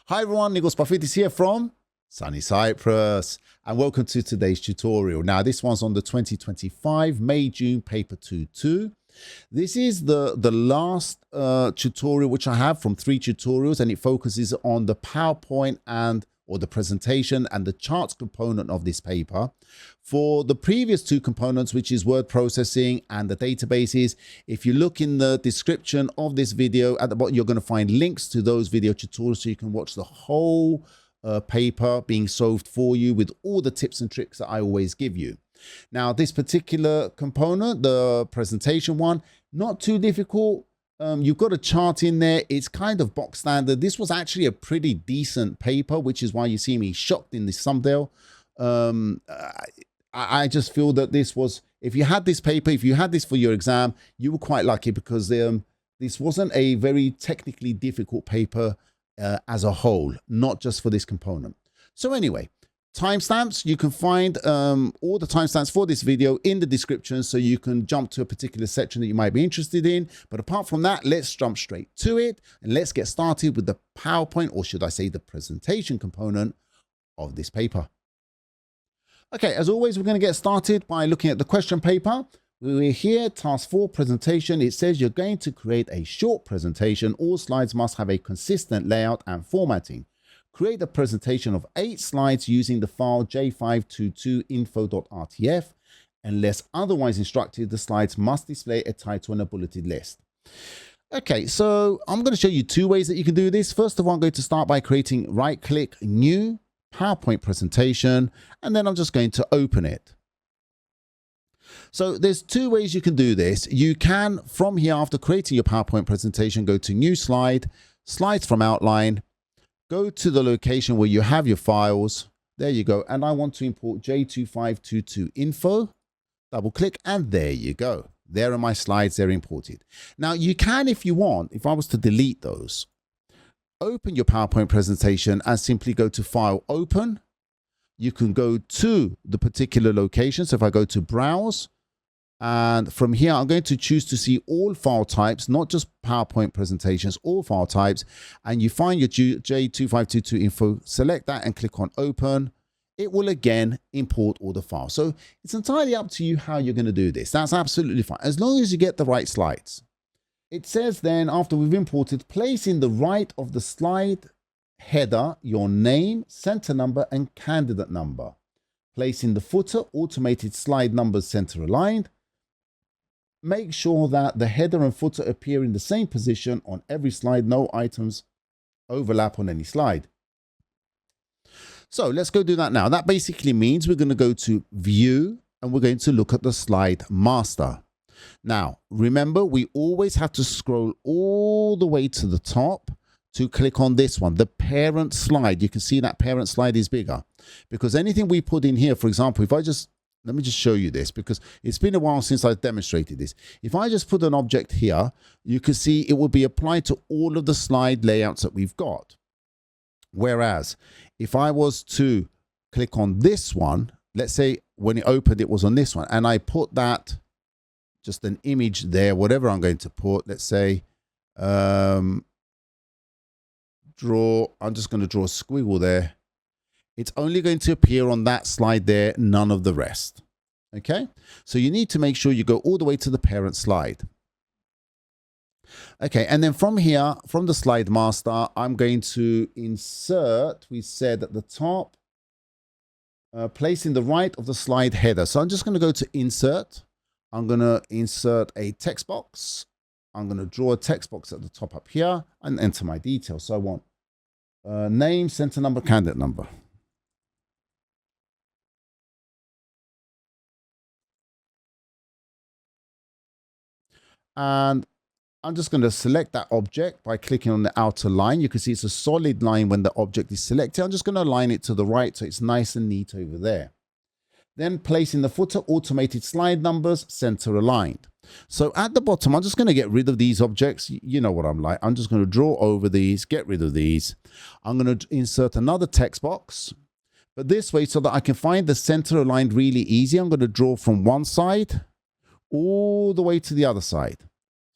Hi everyone, Nicholas Buffettis here from sunny Cyprus, and welcome to today's tutorial. Now this one's on the 2025 May-June paper 2-2. This is the last tutorial which I have from 3 tutorials, and it focuses on the PowerPoint or the presentation and the charts component of this paper. For the previous 2 components, which is word processing and the databases, if you look in the description of this video at the bottom, you're going to find links to those video tutorials so you can watch the whole paper being solved for you with all the tips and tricks that I always give you. Now, this particular component, the presentation one, not too difficult. You've got a chart in there. It's kind of box standard. This was actually a pretty decent paper, which is why you see me shocked in this thumbnail. I just feel that this was, if you had this paper, if you had this for your exam, you were quite lucky, because this wasn't a very technically difficult paper as a whole, not just for this component. So anyway, timestamps, you can find all the timestamps for this video in the description, so you can jump to a particular section that you might be interested in. But apart from that, let's jump straight to it and let's get started with the PowerPoint, or should I say the presentation component of this paper. Okay, as always, we're going to get started by looking at the question paper. We're here, task 4, presentation. It says you're going to create a short presentation. All slides must have a consistent layout and formatting. Create a presentation of 8 slides using the file j522info.rtf. Unless otherwise instructed, the slides must display a title and a bulleted list. Okay, so I'm going to show you 2 ways that you can do this. First of all, I'm going to start by creating right-click, new PowerPoint presentation, and then I'm just going to open it. So there's 2 ways you can do this. You can, from here, after creating your PowerPoint presentation, go to new slide, slides from outline, go to the location where you have your files. There you go. And I want to import j2522info. Double click, and there you go. There are my slides. They're imported. Now you can, if you want, if I was to delete those, open your PowerPoint presentation and simply go to File, Open. You can go to the particular location. So if I go to Browse, and from here, I'm going to choose to see all file types, not just PowerPoint presentations, all file types. And you find your J2522 info, select that and click on Open. It will again import all the files. So it's entirely up to you how you're going to do this. That's absolutely fine, as long as you get the right slides. It says then, after we've imported, place in the right of the slide header your name, center number, and candidate number. Place in the footer automated slide numbers center aligned. Make sure that the header and footer appear in the same position on every slide. No items overlap on any slide. So let's go do that now. That basically means we're going to go to View and we're going to look at the slide master. Now, remember, we always have to scroll all the way to the top to click on this one, the parent slide. You can see that parent slide is bigger, because anything we put in here, for example, if I just, let me just show you this, because it's been a while since I've demonstrated this. If I just put an object here, you can see it will be applied to all of the slide layouts that we've got. Whereas if I was to click on this one, let's say when it opened, it was on this one, and I put that, just an image there, whatever I'm going to put, let's say, I'm just going to draw a squiggle there. It's only going to appear on that slide there, none of the rest. Okay, so you need to make sure you go all the way to the parent slide. Okay, and then from here, from the slide master, I'm going to insert, we said at the top, place in the right of the slide header. So I'm just going to go to Insert. I'm going to insert a text box. I'm going to draw a text box at the top up here and enter my details. So I want name, center number, candidate number. And I'm just going to select that object by clicking on the outer line. You can see it's a solid line when the object is selected. I'm just going to align it to the right so it's nice and neat over there. Then place in the footer automated slide numbers center aligned. So at the bottom, I'm just going to get rid of these objects. You know what I'm like. I'm just going to draw over these, get rid of these. I'm going to insert another text box, but this way so that I can find the center aligned really easy. I'm going to draw from one side all the way to the other side.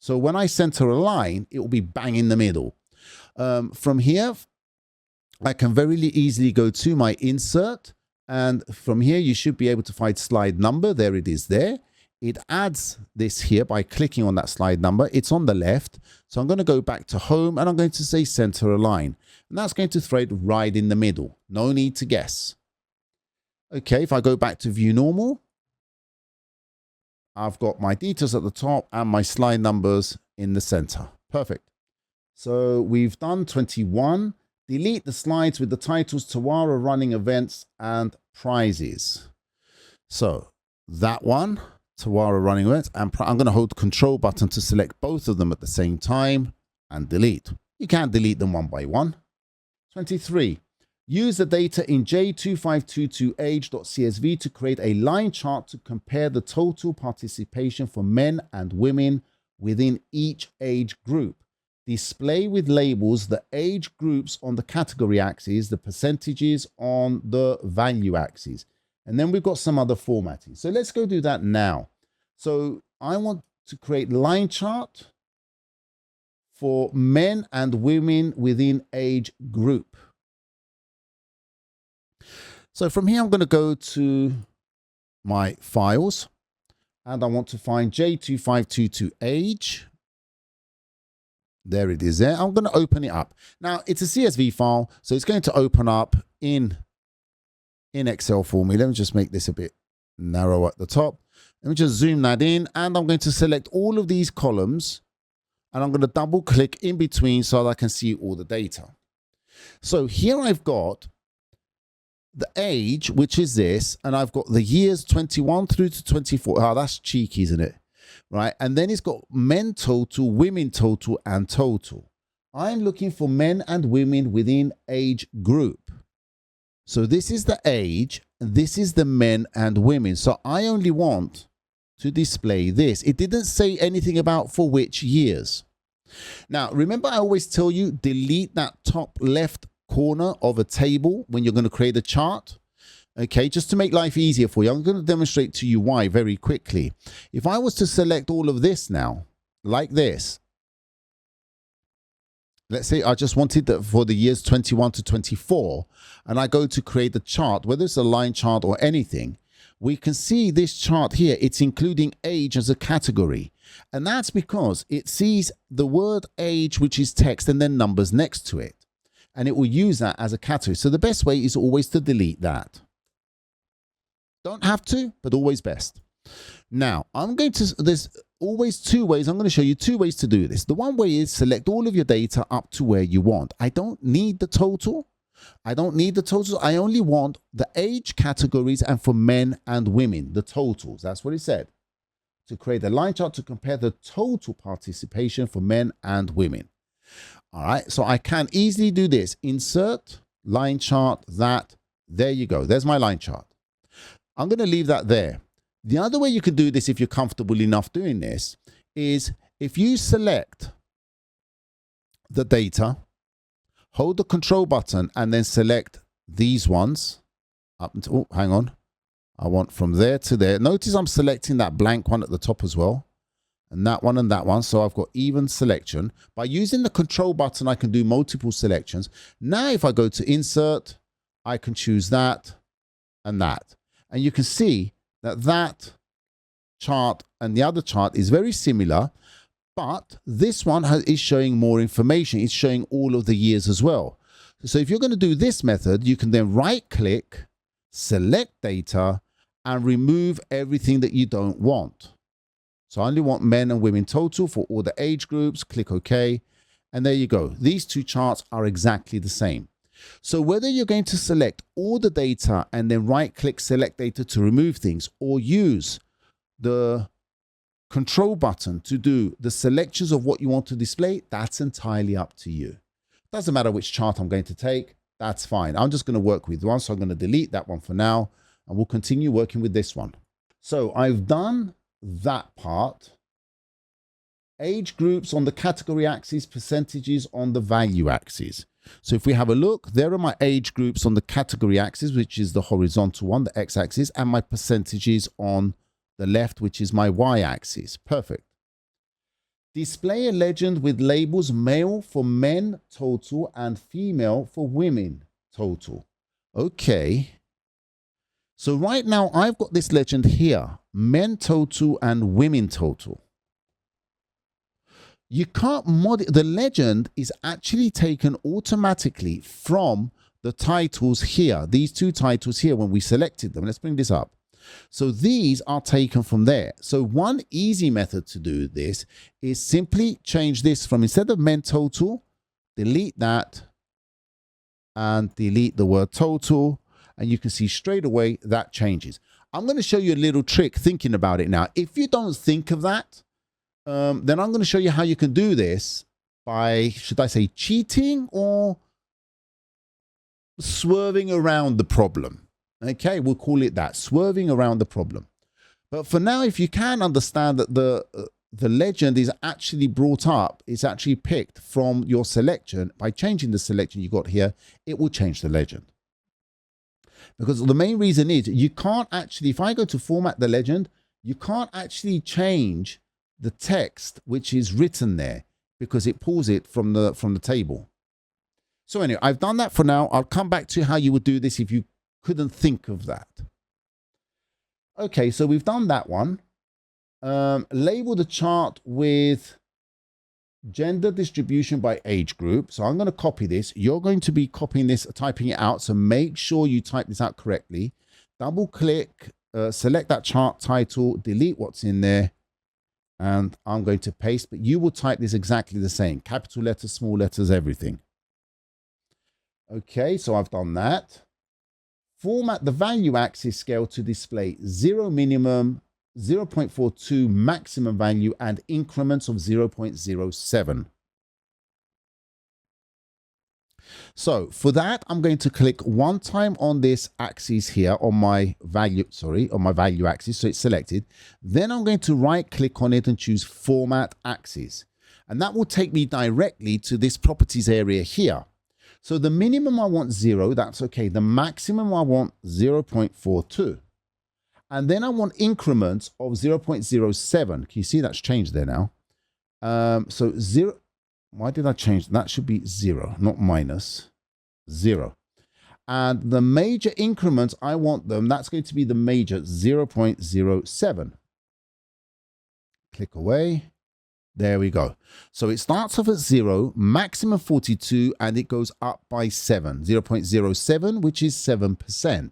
So when I center a line, it will be bang in the middle. From here, I can very easily go to my insert, and from here you should be able to find slide number. There it is there. It adds this here by clicking on that slide number. It's on the left. So I'm going to go back to home and I'm going to say center align. And that's going to throw it right in the middle. No need to guess. Okay, if I go back to view normal, I've got my details at the top and my slide numbers in the center. Perfect. So we've done 21. Delete the slides with the titles Tawara running events and prizes. So that one, Tawara running events, and I'm going to hold the control button to select both of them at the same time and delete. You can't delete them one by one. 23. Use the data in J2522age.csv to create a line chart to compare the total participation for men and women within each age group. Display with labels the age groups on the category axis, the percentages on the value axis. And then we've got some other formatting. So let's go do that now. So I want to create line chart for men and women within age group. So from here, I'm going to go to my files and I want to find J2522 age. There it is there. I'm going to open it up. Now it's a CSV file, so it's going to open up in Excel for me. Let me just make this a bit narrow at the top. Let me just zoom that in and I'm going to select all of these columns and I'm going to double click in between so that I can see all the data. So here I've got the age, which is this, and I've got the years 21 through to 24. Oh, that's cheeky, isn't it? Right. And then it's got men total, women total, and total. I'm looking for men and women within age group. So this is the age, and this is the men and women. So I only want to display this. It didn't say anything about for which years. Now, remember, I always tell you, delete that top left corner of a table when you're going to create a chart. Okay, just to make life easier for you, I'm going to demonstrate to you why very quickly. If I was to select all of this now, like this, let's say I just wanted that for the years 21 to 24, and I go to create a chart, whether it's a line chart or anything, we can see this chart here. It's including age as a category. And that's because it sees the word age, which is text, and then numbers next to it. And it will use that as a category. So the best way is always to delete that. Don't have to, but always best. Now, there's always two ways. I'm going to show you two ways to do this. The one way is select all of your data up to where you want. I don't need the total. I don't need the totals. I only want the age categories and for men and women, the totals. That's what it said. To create a line chart to compare the total participation for men and women. All right, so I can easily do this. Insert, line chart, that. There you go. There's my line chart. I'm going to leave that there. The other way you can do this, if you're comfortable enough doing this, is if you select the data, hold the control button, and then select these ones up until, oh, hang on. I want from there to there. Notice I'm selecting that blank one at the top as well. And that one and that one. So I've got even selection. By using the control button, I can do multiple selections. Now, if I go to insert, I can choose that and that. And you can see that that chart and the other chart is very similar, but this one is showing more information. It's showing all of the years as well. So if you're going to do this method, you can then right click, select data, and remove everything that you don't want. So I only want men and women total for all the age groups. Click OK. And there you go. These two charts are exactly the same. So whether you're going to select all the data and then right click select data to remove things, or use the control button to do the selections of what you want to display, that's entirely up to you. Doesn't matter which chart I'm going to take. That's fine. I'm just going to work with one. So I'm going to delete that one for now, and we'll continue working with this one. So I've done that part. Age groups on the category axis, percentages on the value axis. So if we have a look, there are my age groups on the category axis, which is the horizontal one, the x-axis, and my percentages on the left, which is my y-axis. Perfect. Display a legend with labels male for men total and female for women total. Okay. So right now I've got this legend here, men total and women total. You can't the legend is actually taken automatically from the titles here, these two titles here when we selected them. Let's bring this up. So these are taken from there. So one easy method to do this is simply change this from, instead of men total, delete that and delete the word total. And you can see straight away that changes. I'm going to show you a little trick thinking about it now. If you don't think of that, then I'm going to show you how you can do this by, should I say, cheating or swerving around the problem. Okay, we'll call it that, swerving around the problem. But for now, if you can understand that the legend is actually brought up, it's actually picked from your selection. By changing the selection you got here, it will change the legend. Because the main reason is you can't actually, if I go to format the legend, you can't actually change the text which is written there because it pulls it from the table. So anyway, I've done that for now. I'll come back to how you would do this if you couldn't think of that. Okay, so we've done that one. Label the chart with gender distribution by age group. So I'm going to copy this. You're going to be copying this, typing it out. So make sure you type this out correctly. Double click, select that chart title, delete what's in there. And I'm going to paste, but you will type this exactly the same. Capital letters, small letters, everything. Okay, so I've done that. Format the value axis scale to display 0 minimum, 0.42 maximum value, and increments of 0.07. So for that, I'm going to click one time on this axis here on my value, on my value axis. So it's selected. Then I'm going to right click on it and choose format axis. And that will take me directly to this properties area here. So the minimum I want 0, that's okay. The maximum I want 0.42. And then I want increments of 0.07. Can you see that's changed there now? So 0, why did I change? That should be 0, not minus, 0. And the major increments, I want them, that's going to be the major 0.07. Click away. There we go. So it starts off at 0, maximum 42, and it goes up by 7, 0.07, which is 7%.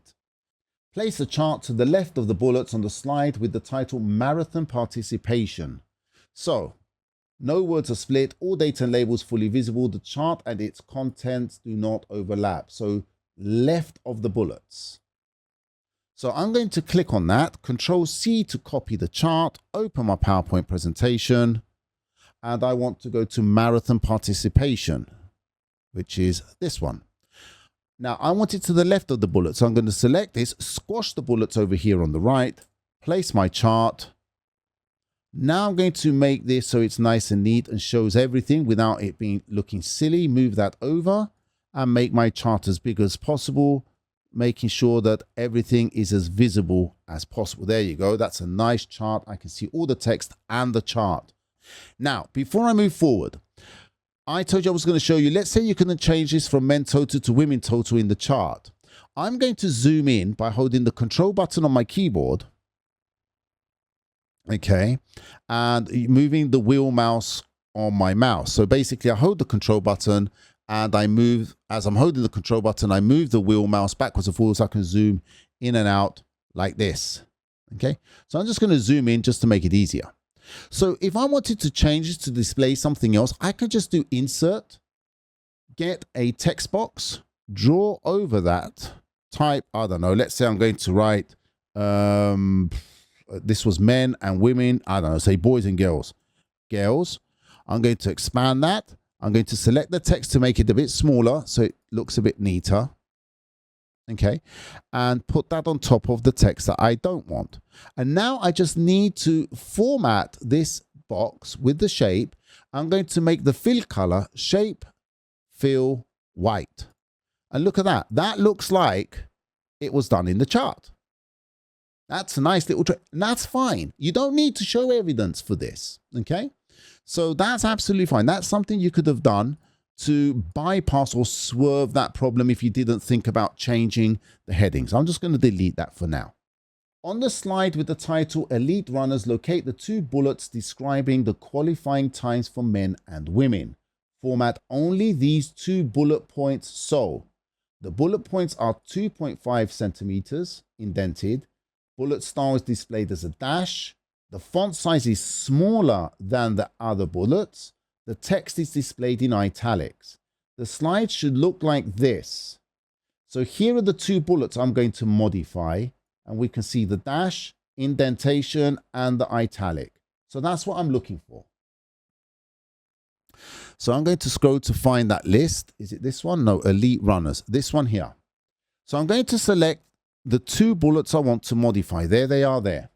Place the chart to the left of the bullets on the slide with the title Marathon Participation. So, no words are split, all data and labels fully visible, the chart and its contents do not overlap. So, left of the bullets. So I'm going to click on that, Control C to copy the chart, open my PowerPoint presentation. And I want to go to marathon participation, which is this one. Now I want it to the left of the bullet. So I'm going to select this, squash the bullets over here on the right, place my chart. Now I'm going to make this so it's nice and neat and shows everything without it being looking silly. Move that over and make my chart as big as possible, making sure that everything is as visible as possible. There you go. That's a nice chart. I can see all the text and the chart. Now, before I move forward, I told you I was going to show you, let's say you can change this from men total to women total in the chart. I'm going to zoom in by holding the control button on my keyboard. Okay. And moving the wheel mouse on my mouse. So basically I hold the control button and I move, as I'm holding the control button, I move the wheel mouse backwards and forwards so I can zoom in and out like this. Okay. So I'm just going to zoom in just to make it easier. So if I wanted to change this to display something else, I could just do insert, get a text box, draw over that, type, I don't know, let's say I'm going to write, this was men and women, I don't know, say boys and girls. Girls. I'm going to expand that. I'm going to select the text to make it a bit smaller so it looks a bit neater. Okay, and put that on top of the text that I don't want. And now I just need to format this box with the shape. I'm going to make the fill color shape, fill, white. And look at that. That looks like it was done in the chart. That's a nice little trick. And that's fine. You don't need to show evidence for this. Okay, so that's absolutely fine. That's something you could have done to bypass or swerve that problem if you didn't think about changing the headings. I'm just going to delete that for now. On the slide with the title Elite Runners, locate the 2 bullets describing the qualifying times for men and women. Format only these 2 bullet points so. The bullet points are 2.5 centimeters indented. Bullet style is displayed as a dash. The font size is smaller than the other bullets. The text is displayed in italics. The slide should look like this. So here are the 2 bullets I'm going to modify, and we can see the dash, indentation, and the italic. So that's what I'm looking for. So I'm going to scroll to find that list. Is it this one? No, Elite Runners. This one here. So I'm going to select the 2 bullets I want to modify. There they are there.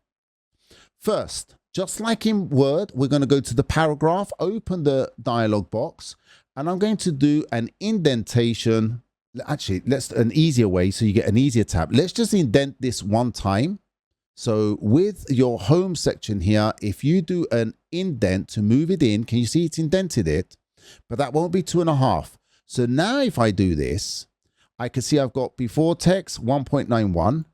First, just like in Word, we're going to go to the paragraph, open the dialog box, and I'm going to do an indentation. Actually, let's an easier way so you get an easier tab. Let's just indent this one time. So with your home section here, if you do an indent to move it in, can you see it's indented it? But that won't be 2.5. So now if I do this, I can see I've got before text 1.91.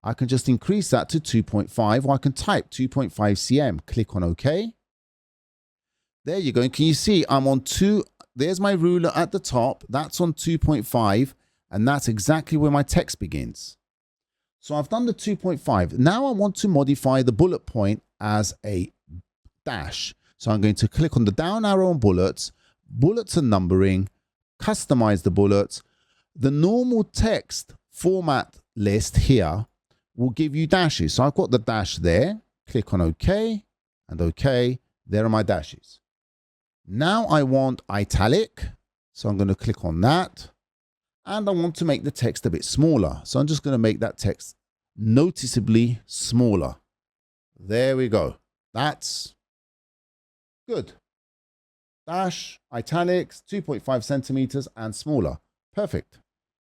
I can just increase that to 2.5, or I can type 2.5 cm. Click on OK. There you go. And can you see I'm on 2? There's my ruler at the top. That's on 2.5. And that's exactly where my text begins. So I've done the 2.5. Now I want to modify the bullet point as a dash. So I'm going to click on the down arrow on bullets, bullets and numbering, customize the bullets. The normal text format list here will give you dashes. So I've got the dash there. Click on OK and OK. There are my dashes. Now I want italic. So I'm going to click on that. And I want to make the text a bit smaller. So I'm just going to make that text noticeably smaller. There we go. That's good. Dash, italics, 2.5 centimeters and smaller. Perfect.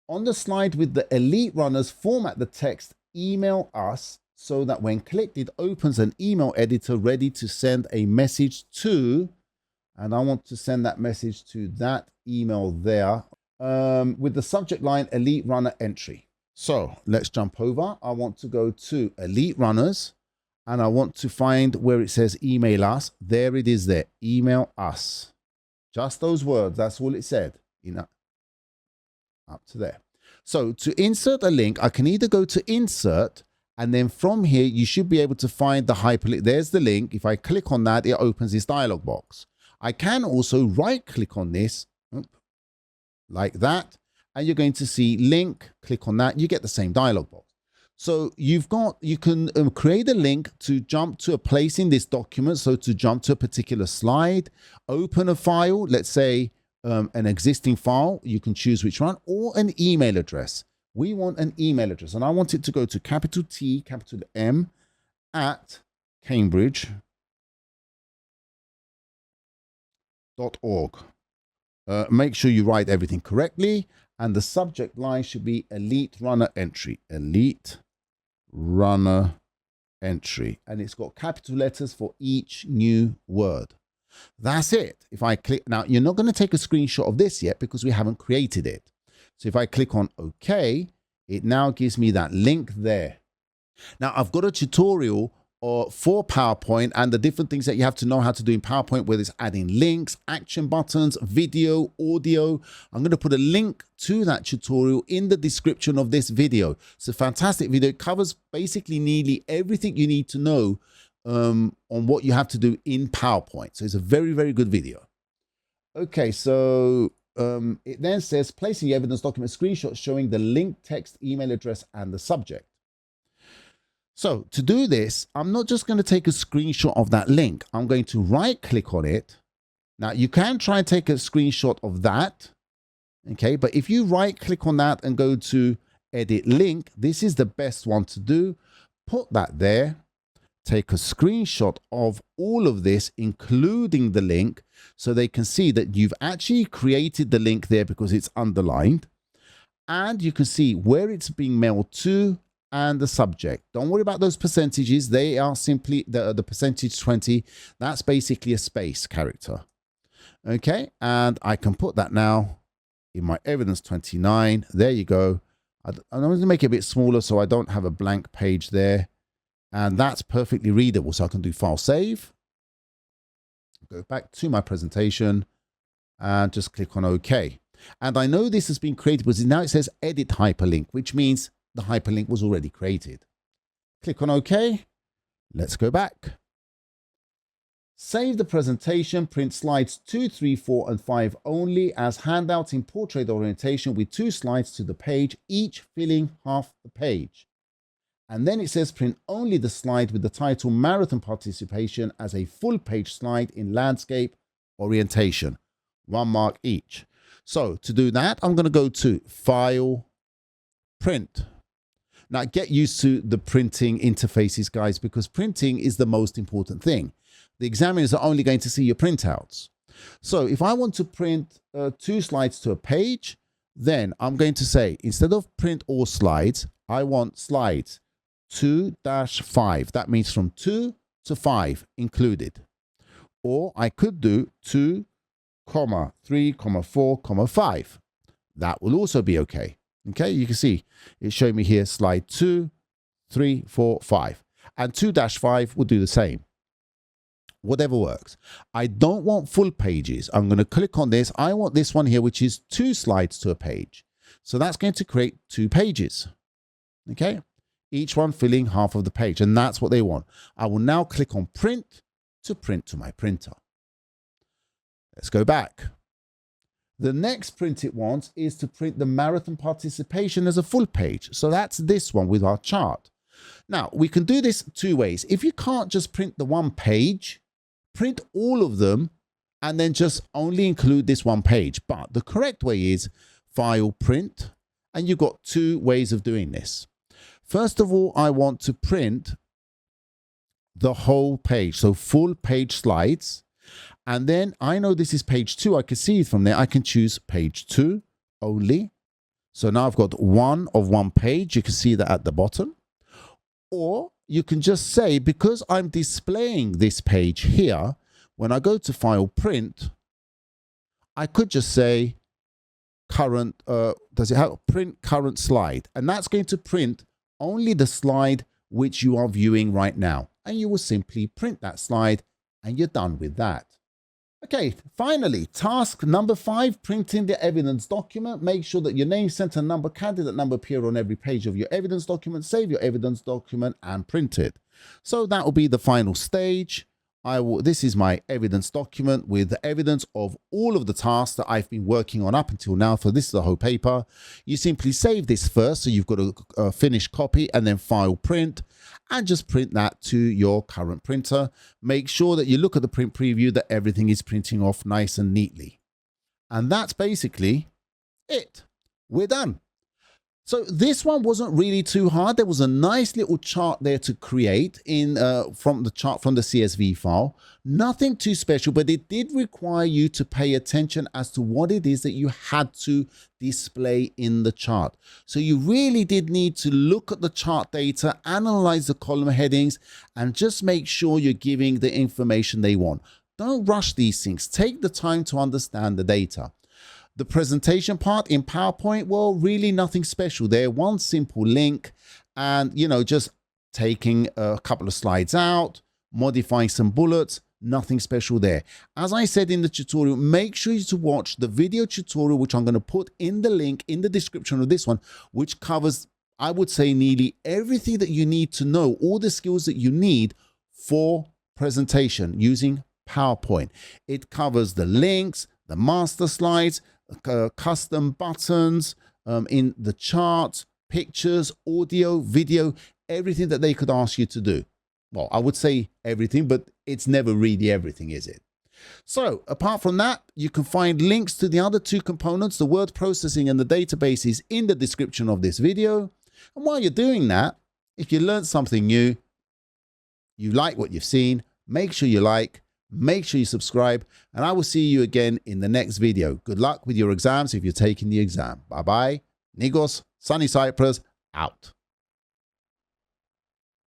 On the slide with the Elite Runners, format the text email us so that when clicked, it opens an email editor ready to send a message to, and I want to send that message to that email there. With the subject line Elite Runner entry. So let's jump over. I want to go to Elite Runners and I want to find where it says email us. There it is there. Email us. Just those words. That's all it said. You know, up to there. So to insert a link, I can either go to insert, and then from here, you should be able to find the hyperlink. There's the link. If I click on that, it opens this dialog box. I can also right click on this like that, and you're going to see link. Click on that, you get the same dialog box. So you can create a link to jump to a place in this document. So to jump to a particular slide, open a file, let's say an existing file, you can choose which one, or an email address. We want an email address, and I want it to go to capital T, capital M at cambridge.org. Make sure you write everything correctly, and the subject line should be Elite Runner Entry. Elite Runner Entry. And it's got capital letters for each new word. That's it. If I click, now you're not going to take a screenshot of this yet because we haven't created it. So if I click on OK, it now gives me that link there. Now I've got a tutorial for PowerPoint and the different things that you have to know how to do in PowerPoint, whether it's adding links, action buttons, video, audio. I'm going to put a link to that tutorial in the description of this video. It's a fantastic video. It covers basically nearly everything you need to know on what you have to do in PowerPoint. So it's a very, very good video. Okay, so it then says placing the evidence document screenshot showing the link, text, email address, and the subject. So to do this, I'm not just going to take a screenshot of that link. I'm going to right click on it. Now you can try and take a screenshot of that. Okay, but if you right click on that and go to edit link, this is the best one to do. Put that there. Take a screenshot of all of this, including the link, so they can see that you've actually created the link there because it's underlined. And you can see where it's being mailed to and the subject. Don't worry about those percentages. They are simply the percentage 20. That's basically a space character. Okay, and I can put that now in my evidence 29. There you go. I'm going to make it a bit smaller so I don't have a blank page there. And that's perfectly readable. So I can do file save, go back to my presentation and just click on OK. And I know this has been created because now it says edit hyperlink, which means the hyperlink was already created. Click on OK. Let's go back. Save the presentation, print slides 2, 3, 4, and 5 only as handouts in portrait orientation with 2 slides to the page, each filling half the page. And then it says print only the slide with the title Marathon Participation as a full page slide in landscape orientation. 1 mark each. So to do that, I'm going to go to File, Print. Now get used to the printing interfaces, guys, because printing is the most important thing. The examiners are only going to see your printouts. So if I want to print 2 slides to a page, then I'm going to say, instead of print all slides, I want slides 2-5. That means from 2 to 5 included. Or I could do 2, 3, 4, 5. That will also be okay. Okay, you can see it's showing me here slide 2, 3, 4, 5. And 2-5 will do the same. Whatever works. I don't want full pages. I'm going to click on this. I want this one here, which is 2 slides to a page. So that's going to create 2 pages. Okay, each one filling half of the page. And that's what they want. I will now click on print to print to my printer. Let's go back. The next print it wants is to print the marathon participation as a full page. So that's this one with our chart. Now, we can do this 2 ways. If you can't just print the 1 page, print all of them and then just only include this 1 page. But the correct way is File, Print, and you've got 2 ways of doing this. First of all, I want to print the whole page, so full page slides. And then I know this is page 2. I can see it from there. I can choose page 2 only. So now I've got 1 of 1 page. You can see that at the bottom. Or you can just say, because I'm displaying this page here, when I go to File, Print, I could just say current, does it have print current slide? And that's going to print only the slide which you are viewing right now. And you will simply print that slide and you're done with that. Okay, finally, task number 5, printing the evidence document. Make sure that your name, center number, candidate number appear on every page of your evidence document. Save your evidence document and print it. So that will be the final stage. This is my evidence document with the evidence of all of the tasks that I've been working on up until now. So this is the whole paper. You simply save this first. So you've got a finished copy and then File, Print, and just print that to your current printer. Make sure that you look at the print preview that everything is printing off nice and neatly. And that's basically it. We're done. So this one wasn't really too hard. There was a nice little chart there to create from the CSV file. Nothing too special, but it did require you to pay attention as to what it is that you had to display in the chart. So you really did need to look at the chart data, analyze the column headings, and just make sure you're giving the information they want. Don't rush these things. Take the time to understand the data. The presentation part in PowerPoint, well, really nothing special there. 1 simple link and, just taking a couple of slides out, modifying some bullets, nothing special there. As I said in the tutorial, make sure you to watch the video tutorial, which I'm going to put in the link in the description of this one, which covers, I would say, nearly everything that you need to know, all the skills that you need for presentation using PowerPoint. It covers the links, the master slides, custom buttons in the chart, pictures, audio, video, everything that they could ask you to do. Well, I would say everything, but it's never really everything, is it? So apart from that, you can find links to the other 2 components, the word processing and the databases, in the description of this video. And while you're doing that, if you learned something new, you like what you've seen, make sure you like, make sure you subscribe, and I will see you again in the next video. Good luck with your exams if you're taking the exam. Bye-bye. Nigos, Sunny Cyprus, out.